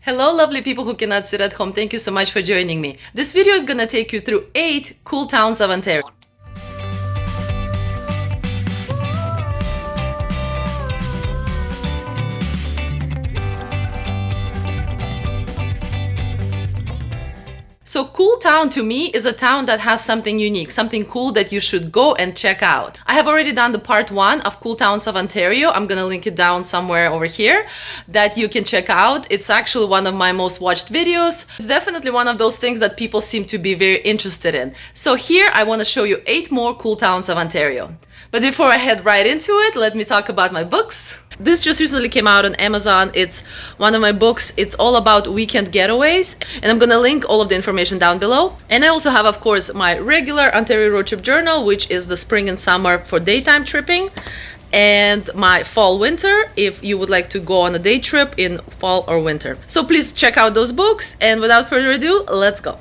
Hello lovely people who cannot sit at home, thank you so much for joining me. This video is gonna take you through 8 cool towns of Ontario. So cool town to me is a town that has something unique, something cool that you should go and check out. I have already done the part 1 of cool towns of Ontario. I'm gonna link it down somewhere over here that you can check out. It's actually one of my most watched videos. It's definitely one of those things that people seem to be very interested in. So here I want to show you 8 more cool towns of Ontario. But before I head right into it, let me talk about my books. This just recently came out on Amazon. It's one of my books. It's all about weekend getaways, and I'm gonna link all of the information down below. And I also have, of course, my regular Ontario Road Trip Journal, which is the spring and summer for daytime tripping, and my fall winter if you would like to go on a day trip in fall or winter. So please check out those books, and without further ado, let's go.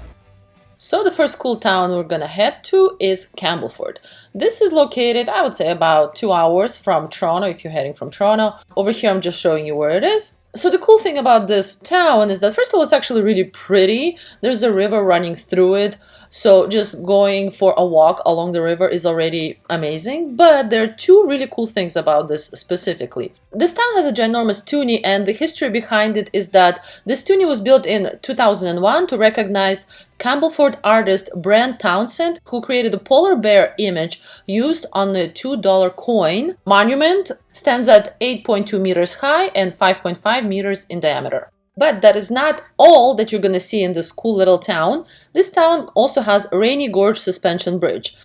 So the first cool town we're gonna head to is Campbellford. This is located, I would say, about 2 hours from Toronto if you're heading from Toronto. Over here I'm just showing you where it is. So the cool thing about this town is that, first of all, it's actually really pretty. There's a river running through it, so just going for a walk along the river is already amazing. But there are 2 really cool things about this specifically. This town has a ginormous toonie, and the history behind it is that this toonie was built in 2001 to recognize Campbellford artist Brent Townsend, who created the polar bear image used on the $2 coin. Monument stands at 8.2 meters high and 5.5 meters in diameter. But that is not all that you're going to see in this cool little town. This town also has Rainy Gorge Suspension Bridge.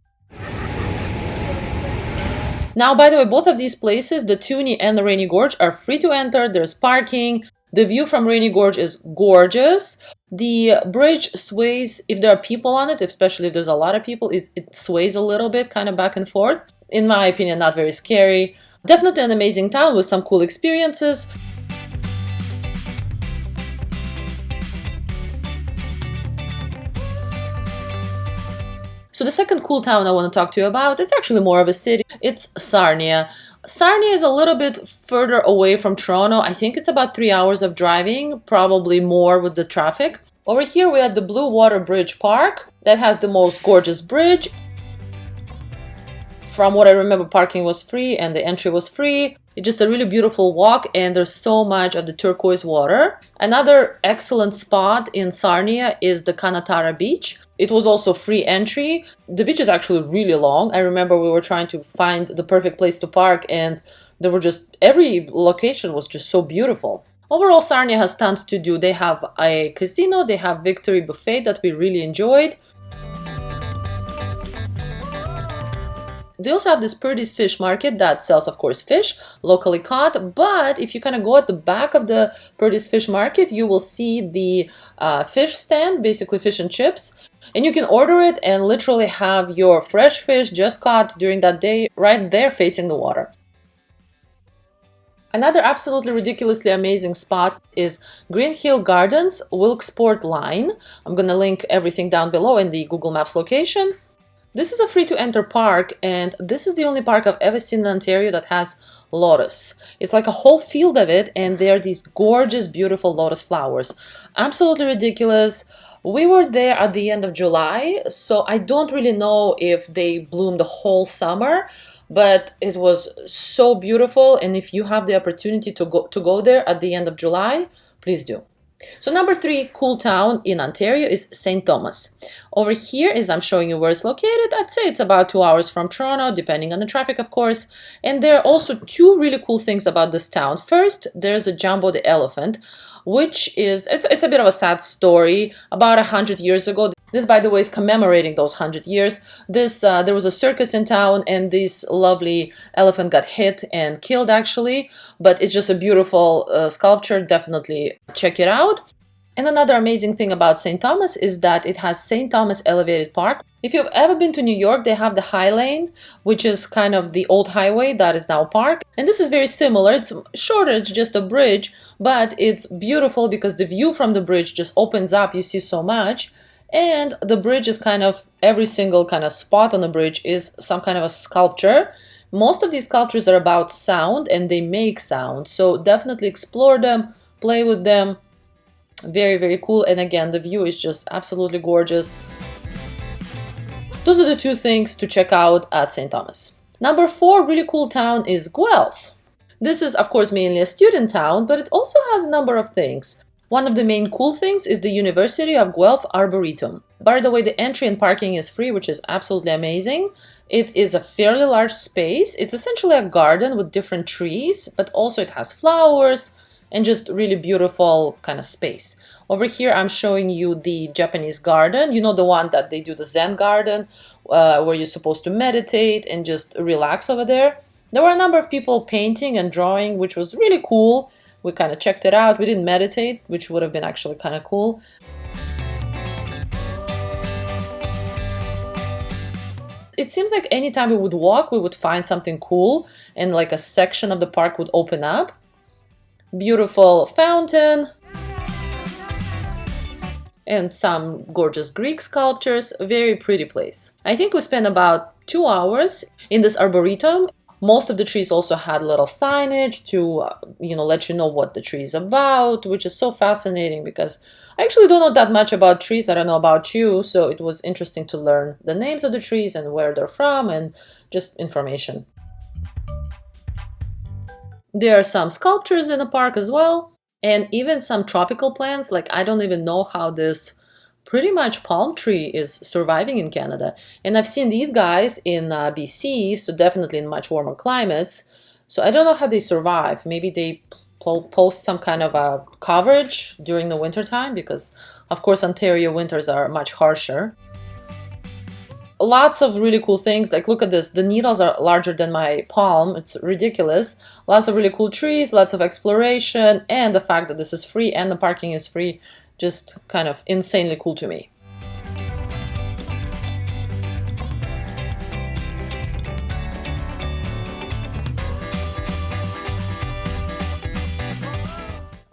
Now, by the way, both of these places, the Toonie and the Rainy Gorge, are free to enter. There's parking. The view from Rainy Gorge is gorgeous. The bridge sways if there are people on it, especially if there's a lot of people. It sways a little bit, kind of back and forth. In my opinion, not very scary. Definitely an amazing town with some cool experiences. So the second cool town I want to talk to you about, it's actually more of a city. It's Sarnia. Sarnia is a little bit further away from Toronto. I think it's about 3 hours of driving, probably more with the traffic. Over here we have the Blue Water Bridge Park that has the most gorgeous bridge. From what I remember, parking was free and the entry was free. It's just a really beautiful walk, and there's so much of the turquoise water. Another excellent spot in Sarnia is the Kanatara Beach. It was also free entry. The beach is actually really long. I remember we were trying to find the perfect place to park, and there were just, every location was just so beautiful. Overall, Sarnia has tons to do. They have a casino, they have Victory Buffet that we really enjoyed. They also have this Purdy's Fish Market that sells, of course, fish, locally caught. But if you kind of go at the back of the Purdy's Fish Market, you will see the fish stand, basically fish and chips. And you can order it and literally have your fresh fish just caught during that day right there facing the water. Another absolutely ridiculously amazing spot is Green Hill Gardens Wilkesport Line. I'm going to link everything down below in the Google Maps location. This is a free-to-enter park, and this is the only park I've ever seen in Ontario that has lotus. It's like a whole field of it, and there are these gorgeous, beautiful lotus flowers. Absolutely ridiculous. We were there at the end of July, so I don't really know if they bloom the whole summer, but it was so beautiful, and if you have the opportunity to go there at the end of July, please do. So number 3 cool town in Ontario is St. Thomas. Over here is, I'm showing you where it's located. I'd say it's about 2 hours from Toronto, depending on the traffic, of course. And there are also 2 really cool things about this town. First, there's a Jumbo the Elephant, which is, it's a bit of a sad story. About 100 years ago, this, by the way, is commemorating those 100 years. There was a circus in town, and this lovely elephant got hit and killed, actually. But it's just a beautiful sculpture. Definitely check it out. And another amazing thing about St. Thomas is that it has St. Thomas Elevated Park. If you've ever been to New York, they have the High Lane, which is kind of the old highway that is now a park. And this is very similar. It's shorter, it's just a bridge, but it's beautiful because the view from the bridge just opens up. You see so much. And the bridge is kind of, every single kind of spot on the bridge is some kind of a sculpture. Most of these sculptures are about sound, and they make sound. So definitely explore them, play with them. Very, very cool. And again, the view is just absolutely gorgeous. Those are the two things to check out at St. Thomas. Number 4 really cool town is Guelph. This is, of course, mainly a student town, but it also has a number of things. One of the main cool things is the University of Guelph Arboretum. By the way, the entry and parking is free, which is absolutely amazing. It is a fairly large space. It's essentially a garden with different trees, but also it has flowers and just really beautiful kind of space. Over here, I'm showing you the Japanese garden. You know, the one that they do the Zen garden, where you're supposed to meditate and just relax over there. There were a number of people painting and drawing, which was really cool. We kind of checked it out. We didn't meditate, which would have been actually kind of cool. It seems like anytime we would walk, we would find something cool, and like a section of the park would open up. Beautiful fountain. And some gorgeous Greek sculptures. Very pretty place. I think we spent about 2 hours in this arboretum. Most of the trees also had little signage to, let you know what the tree is about, which is so fascinating because I actually don't know that much about trees. I don't know about you, so it was interesting to learn the names of the trees and where they're from and just information. There are some sculptures in the park as well, and even some tropical plants. Like, I don't even know how this pretty much palm tree is surviving in Canada. And I've seen these guys in BC, so definitely in much warmer climates. So I don't know how they survive. Maybe they post some kind of a coverage during the winter time, because of course Ontario winters are much harsher. Lots of really cool things. Like, look at this. The needles are larger than my palm. It's ridiculous. Lots of really cool trees, lots of exploration, and the fact that this is free and the parking is free, just kind of insanely cool to me.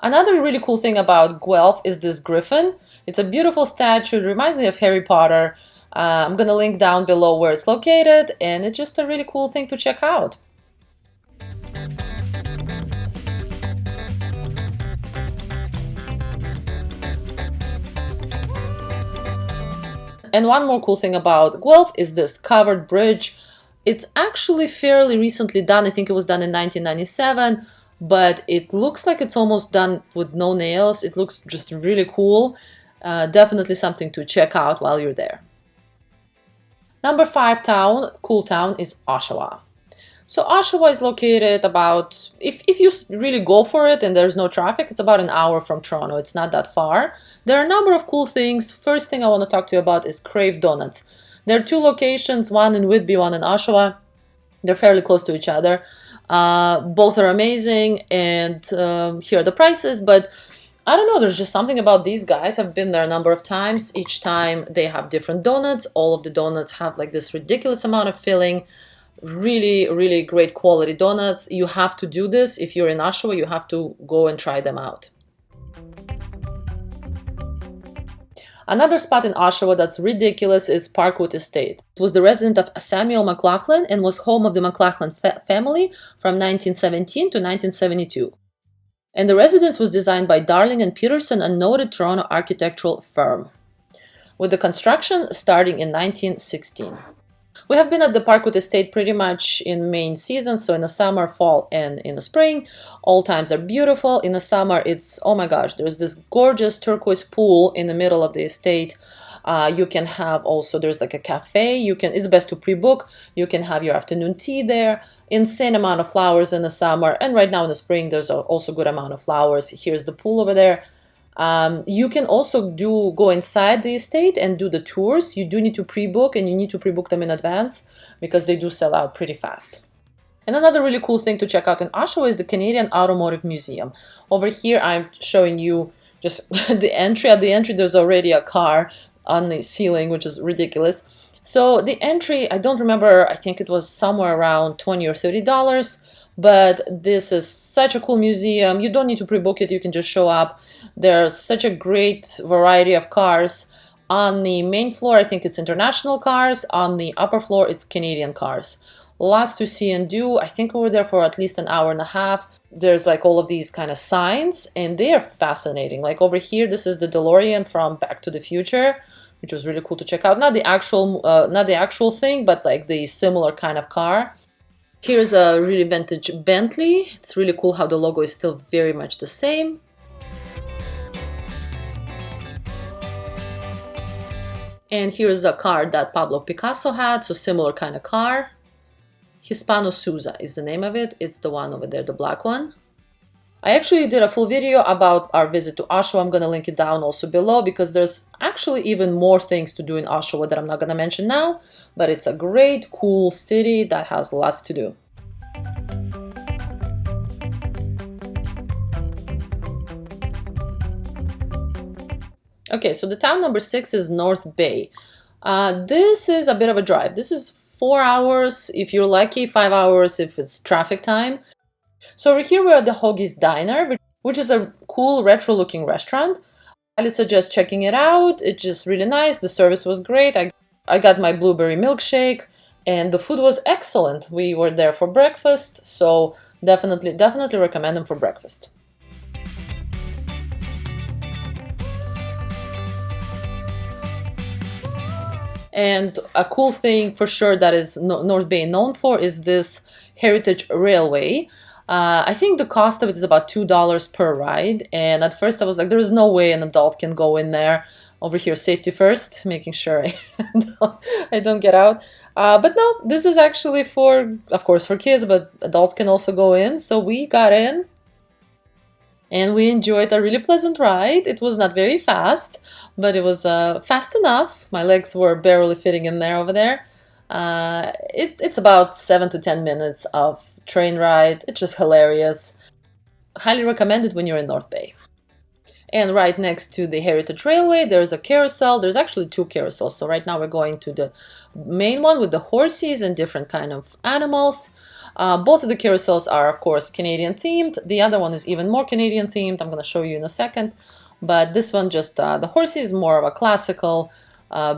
Another really cool thing about Guelph is this griffin. It's a beautiful statue. It reminds me of Harry Potter. I'm gonna link down below where it's located, and it's just a really cool thing to check out. And one more cool thing about Guelph is this covered bridge. It's actually fairly recently done. I think it was done in 1997, but it looks like it's almost done with no nails. It looks just really cool. Definitely something to check out while you're there. Number 5 cool town is Oshawa. So Oshawa is located about, if you really go for it and there's no traffic, it's about an hour from Toronto. It's not that far. There are a number of cool things. First thing I want to talk to you about is Crave Donuts. There are 2 locations, one in Whitby, one in Oshawa. They're fairly close to each other. Both are amazing, and here are the prices, but I don't know, there's just something about these guys. I've been there a number of times. Each time they have different donuts. All of the donuts have like this ridiculous amount of filling. Really, really great quality donuts. You have to do this. If you're in Oshawa, you have to go and try them out. Another spot in Oshawa that's ridiculous is Parkwood Estate. It was the residence of Samuel McLaughlin and was home of the McLaughlin family from 1917 to 1972. And the residence was designed by Darling and Peterson, a noted Toronto architectural firm, with the construction starting in 1916. We have been at the Parkwood Estate pretty much in main season, so in the summer, fall, and in the spring. All times are beautiful. In the summer, it's, oh my gosh, there's this gorgeous turquoise pool in the middle of the estate. You can have also, there's like a cafe. It's best to pre-book. You can have your afternoon tea there. Insane amount of flowers in the summer, and right now in the spring, there's also good amount of flowers. Here's the pool over there. You can also go inside the estate and do the tours. You do need to pre-book, and you need to pre-book them in advance because they do sell out pretty fast. And another really cool thing to check out in Oshawa is the Canadian Automotive Museum. Over here, I'm showing you just the entry. At the entry, there's already a car on the ceiling, which is ridiculous. So the entry, I don't remember, I think it was somewhere around $20 or $30. But this is such a cool museum. You don't need to pre-book it, you can just show up. There's such a great variety of cars. On the main floor, I think it's international cars. On the upper floor, it's Canadian cars. Lots to see and do. I think we were there for at least an hour and a half. There's like all of these kind of signs, and they are fascinating. Like over here, this is the DeLorean from Back to the Future, which was really cool to check out. Not the actual thing, but like the similar kind of car. Here's a really vintage Bentley. It's really cool how the logo is still very much the same. And here's a car that Pablo Picasso had, so similar kind of car. Hispano Suiza is the name of it. It's the one over there, the black one. I actually did a full video about our visit to Oshawa. I'm going to link it down also below because there's actually even more things to do in Oshawa that I'm not going to mention now, but it's a great, cool city that has lots to do. Okay, so the town number 6 is North Bay. This is a bit of a drive. This is 4 hours if you're lucky, 5 hours if it's traffic time. So over here we're at the Hoagie's Diner, which is a cool retro looking restaurant. I highly suggest checking it out. It's just really nice. The service was great. I got my blueberry milkshake and the food was excellent. We were there for breakfast, so definitely recommend them for breakfast. And a cool thing for sure that is North Bay known for is this Heritage Railway. I think the cost of it is about $2 per ride. And at first I was like, there is no way an adult can go in there. Over here, safety first, making sure I don't get out. But no, this is actually for, of course, for kids, but adults can also go in. So we got in. And we enjoyed a really pleasant ride. It was not very fast, but it was fast enough. My legs were barely fitting in there over there. It's about 7 to 10 minutes of train ride. It's just hilarious. Highly recommend it when you're in North Bay. And right next to the Heritage Railway, there's a carousel. There's actually 2 carousels. So right now we're going to the main one with the horses and different kind of animals. Both of the carousels are, of course, Canadian themed. The other one is even more Canadian themed. I'm going to show you in a second. But this one, just the horses, more of a classical,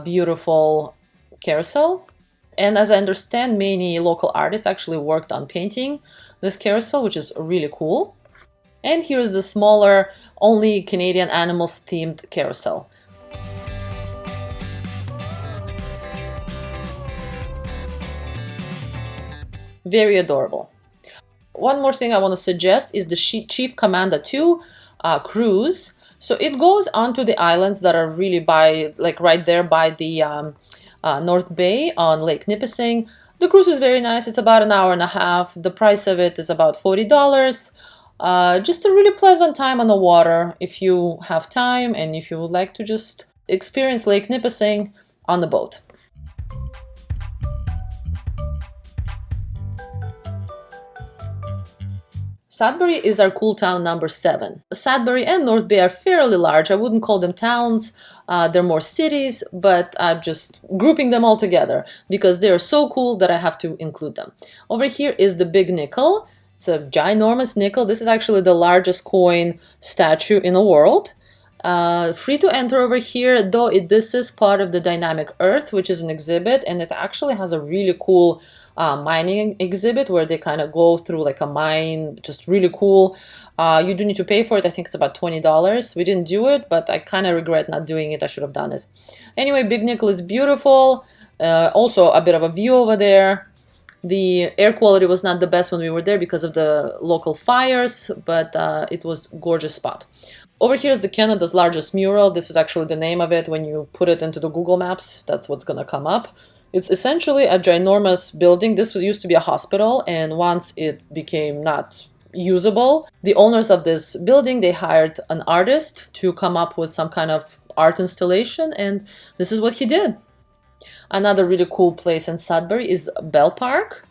beautiful carousel. And as I understand, many local artists actually worked on painting this carousel, which is really cool. And here's the smaller, only Canadian animals themed carousel. Very adorable. One more thing I want to suggest is the Chief Commander 2 cruise. So it goes onto the islands that are really by, like right there by the North Bay on Lake Nipissing. The cruise is very nice. It's about an hour and a half. The price of it is about $40. Just a really pleasant time on the water if you have time and if you would like to just experience Lake Nipissing on the boat. Sudbury is our cool town number 7. Sudbury and North Bay are fairly large. I wouldn't call them towns. They're more cities, but I'm just grouping them all together because they are so cool that I have to include them. Over here is the Big Nickel. It's a ginormous nickel. This is actually the largest coin statue in the world. Free to enter over here, though this is part of the Dynamic Earth, which is an exhibit, and it actually has a really cool mining exhibit where they kind of go through like a mine, just really cool. You do need to pay for it. I think it's about $20. We didn't do it, but I kind of regret not doing it. I should have done it. Anyway, Big Nickel is beautiful. Also a bit of a view over there. The air quality was not the best when we were there because of the local fires, but it was a gorgeous spot. Over here is the Canada's largest mural. This is actually the name of it. When you put it into the Google Maps, that's what's going to come up. It's essentially a ginormous building. This used to be a hospital, and once it became not usable, the owners of this building, they hired an artist to come up with some kind of art installation, and this is what he did. Another really cool place in Sudbury is Bell Park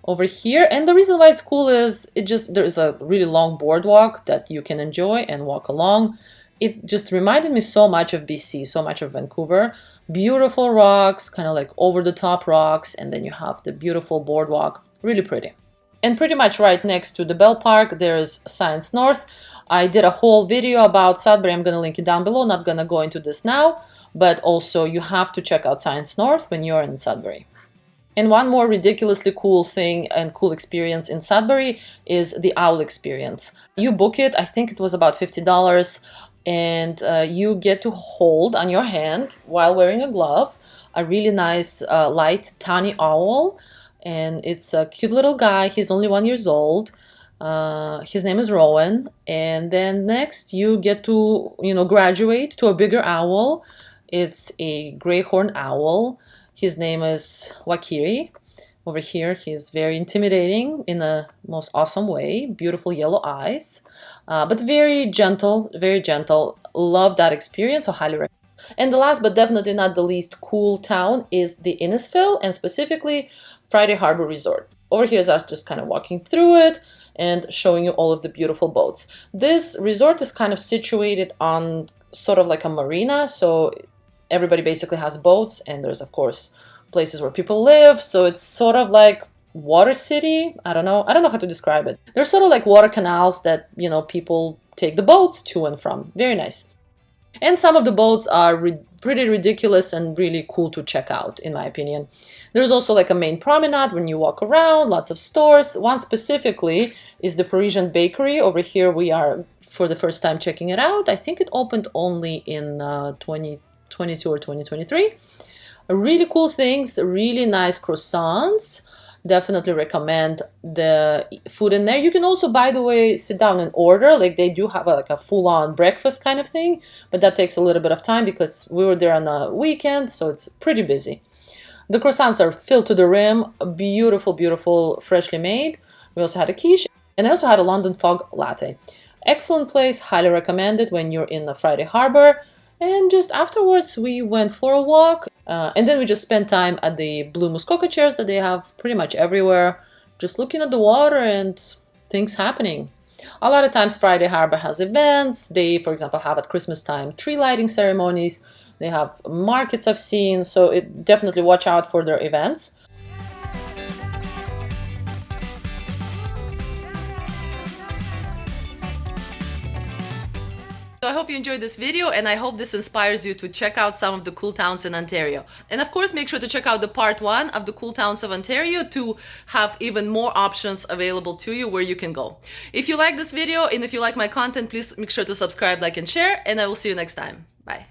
over here, and the reason why it's cool is there's a really long boardwalk that you can enjoy and walk along. It just reminded me so much of BC, so much of Vancouver. Beautiful rocks, kind of like over-the-top rocks, and then you have the beautiful boardwalk. Really pretty. And pretty much right next to the Bell Park, there's Science North. I did a whole video about Sudbury. I'm going to link it down below. Not going to go into this now, but also you have to check out Science North when you're in Sudbury. And one more ridiculously cool thing and cool experience in Sudbury is the owl experience. You book it, I think it was about $50, and you get to hold on your hand while wearing a glove a really nice light tawny owl, and it's a cute little guy. He's only 1 year old. His name is Rowan. And then next you get to, graduate to a bigger owl. It's a gray horned owl. His name is Wakiri. Over here, he's very intimidating in the most awesome way. Beautiful yellow eyes, but very gentle, very gentle. Love that experience, so highly recommend. And the last but definitely not the least cool town is the Innisfil, and specifically Friday Harbor Resort. Over here is us just kind of walking through it and showing you all of the beautiful boats. This resort is kind of situated on sort of like a marina, so everybody basically has boats, and there's of course places where people live, so it's sort of like water city. I don't know how to describe it. There's sort of like water canals that people take the boats to and from. Very nice. And some of the boats are pretty ridiculous and really cool to check out, in my opinion. There's also like a main promenade when you walk around, lots of stores. One specifically is the Parisian Bakery. Over here we are for the first time checking it out. I think it opened only in 2022 or 2023. Really cool things, really nice croissants. Definitely recommend the food in there. You can also, by the way, sit down and order. Like they do have a full-on breakfast kind of thing, but that takes a little bit of time because we were there on a weekend, so it's pretty busy. The croissants are filled to the rim, beautiful, beautiful, freshly made. We also had a quiche, and I also had a London Fog latte. Excellent place, highly recommended when you're in the Friday Harbor. And just afterwards, we went for a walk, and then we just spent time at the Blue Muskoka chairs that they have pretty much everywhere, just looking at the water and things happening. A lot of times Friday Harbor has events. They, for example, have at Christmas time tree lighting ceremonies. They have markets I've seen, so definitely watch out for their events. So I hope you enjoyed this video, and I hope this inspires you to check out some of the cool towns in Ontario. And of course, make sure to check out the part 1 of the cool towns of Ontario to have even more options available to you where you can go. If you like this video and if you like my content, please make sure to subscribe, like, and share, and I will see you next time. Bye.